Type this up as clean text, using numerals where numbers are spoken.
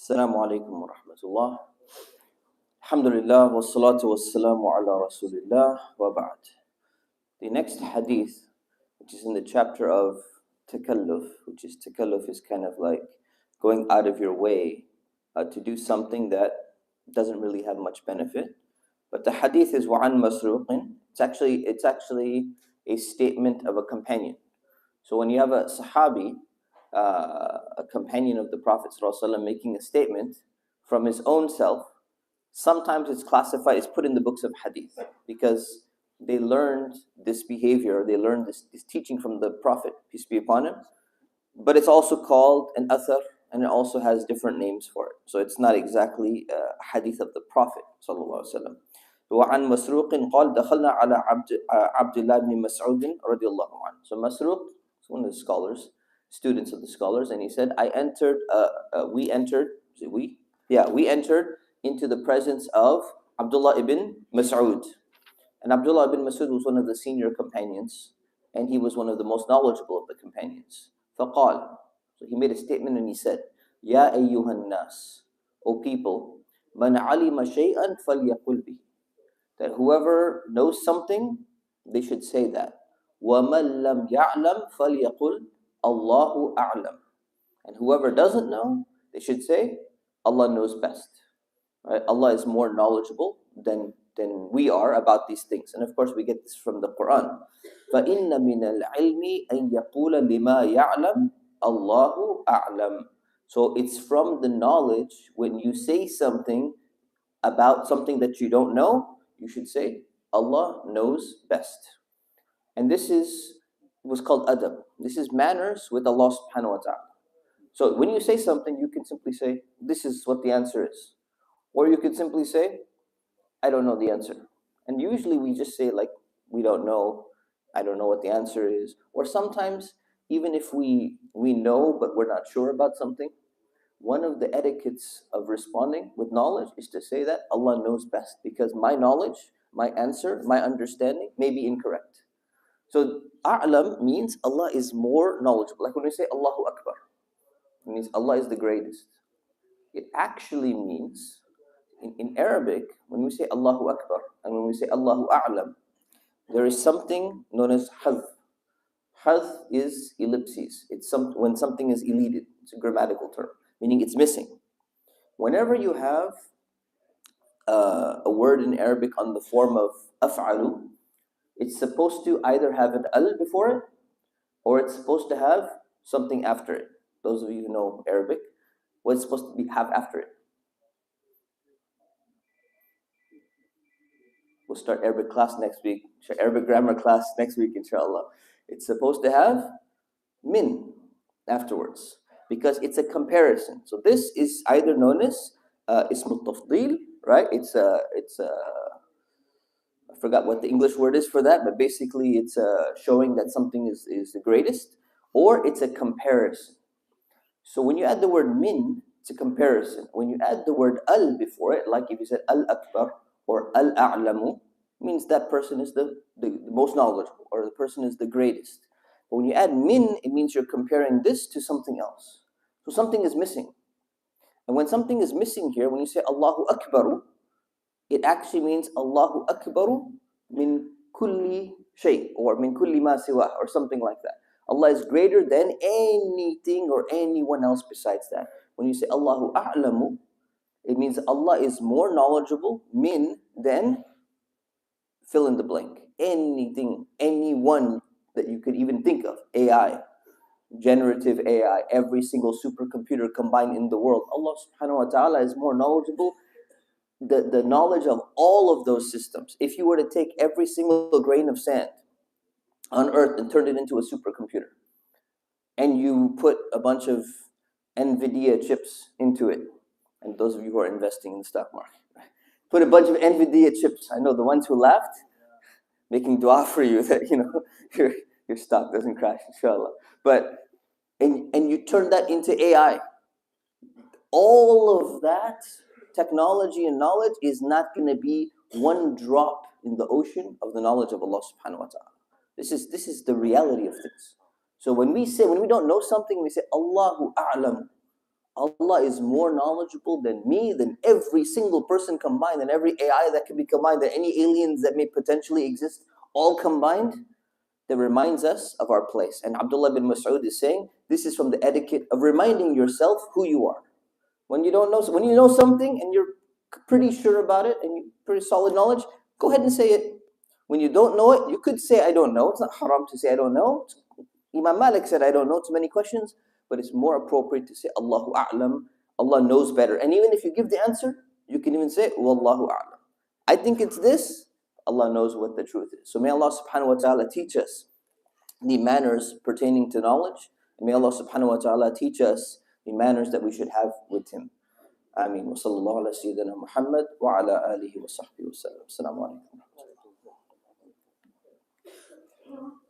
Assalamu alaikum wa rahmatullah. Alhamdulillah wa salatu wa salamu ala rasulillah wa ba'd. The next hadith, which is in the chapter of takalluf, takalluf is kind of like going out of your way to do something that doesn't really have much benefit. But the hadith is wa'an masruqin. It's actually a statement of a companion. So when you have a sahabi, a companion of the Prophet ﷺ, making a statement from his own self, sometimes it's classified, it's put in the books of hadith because they learned this behavior, they learned this teaching from the Prophet, peace be upon him. But it's also called an athar, and it also has different names for it. So it's not exactly a hadith of the Prophet ﷺ. وعن مسروق قال دخلنا على عبد الله بن مسعود رضي الله عنه. So Masruq is one of the scholars, students of the scholars, and he said, we entered into the presence of Abdullah ibn Mas'ud. And Abdullah ibn Mas'ud was one of the senior companions, and he was one of the most knowledgeable of the companions. فقال, so he made a statement and he said, يا أيها الناس, O people, من علم شيئا فليقل به, that whoever knows something, they should say that. وَمَنْ لَمْ يَعْلَمْ فَلْيَقُلْ Allahu a'lam. And whoever doesn't know, they should say, Allah knows best. Right? Allah is more knowledgeable than we are about these things. And of course, we get this from the Quran. فَإِنَّ مِنَ الْعِلْمِ أَنْ يَقُولَ لِمَا يَعْلَمْ Allahu a'lam. So it's from the knowledge, when you say something about something that you don't know, you should say, Allah knows best. And this was called adab. This is manners with Allah subhanahu wa ta'ala. So when you say something, you can simply say, this is what the answer is. Or you could simply say, I don't know the answer. And usually we just say like, we don't know, I don't know what the answer is. Or sometimes, even if we know, but we're not sure about something, one of the etiquettes of responding with knowledge is to say that Allah knows best, because my knowledge, my answer, my understanding may be incorrect. So a'lam means Allah is more knowledgeable. Like when we say Allahu Akbar, it means Allah is the greatest. It actually means, in Arabic, when we say Allahu Akbar and when we say Allahu A'lam, there is something known as hadh. Hadh is ellipses. It's when something is elided. It's a grammatical term, meaning it's missing. Whenever you have a word in Arabic on the form of af'alu, it's supposed to either have an al before it, or it's supposed to have something after it. Those of you who know Arabic, what's supposed to have after it? We'll start Arabic class next week, Arabic grammar class next week, inshallah. It's supposed to have min afterwards, because it's a comparison. So this is either known as ismul tafdil, right? It's a I forgot what the English word is for that, but basically it's showing that something is the greatest, or it's a comparison. So when you add the word min, it's a comparison. When you add the word al before it, like if you said al akbar or al a'lamu, means that person is the most knowledgeable, or the person is the greatest. But when you add min, it means you're comparing this to something else. So something is missing. And when something is missing here, when you say Allahu Akbaru, it actually means Allahu Akbaru min kulli shay, or min kulli ma siwa, or something like that. Allah is greater than anything or anyone else besides that. When you say Allahu A'lamu, it means Allah is more knowledgeable, min, than fill in the blank. Anything, anyone that you could even think of. AI, generative AI, every single supercomputer combined in the world. Allah subhanahu wa ta'ala is more knowledgeable. The knowledge of all of those systems. If you were to take every single grain of sand on earth and turn it into a supercomputer, and you put a bunch of NVIDIA chips into it, and those of you who are investing in the stock market, put a bunch of NVIDIA chips. I know the ones who laughed, making dua for you that your stock doesn't crash, inshallah. But and you turn that into AI. all of that technology and knowledge is not going to be one drop in the ocean of the knowledge of Allah subhanahu wa ta'ala. This is the reality of things. So when we don't know something, we say, Allahu a'lam. Allah is more knowledgeable than me, than every single person combined, than every AI that can be combined, than any aliens that may potentially exist, all combined. That reminds us of our place. And Abdullah bin Mas'ud is saying, this is from the etiquette of reminding yourself who you are. When you don't know, when you know something and you're pretty sure about it and you pretty solid knowledge, go ahead and say it. When you don't know it, you could say, I don't know. It's not haram to say, I don't know. Imam Malik said, I don't know too many questions, but it's more appropriate to say, Allahu A'lam. Allah knows better. And even if you give the answer, you can even say, Wallahu A'lam. I think it's this. Allah knows what the truth is. So may Allah subhanahu wa ta'ala teach us the manners pertaining to knowledge. And may Allah subhanahu wa ta'ala teach us the manners that we should have with Him. Ameen. Wa sallallahu ala sayyidina Muhammad wa ala alihi wa sahbihi wa sallam. Assalamu alaikum.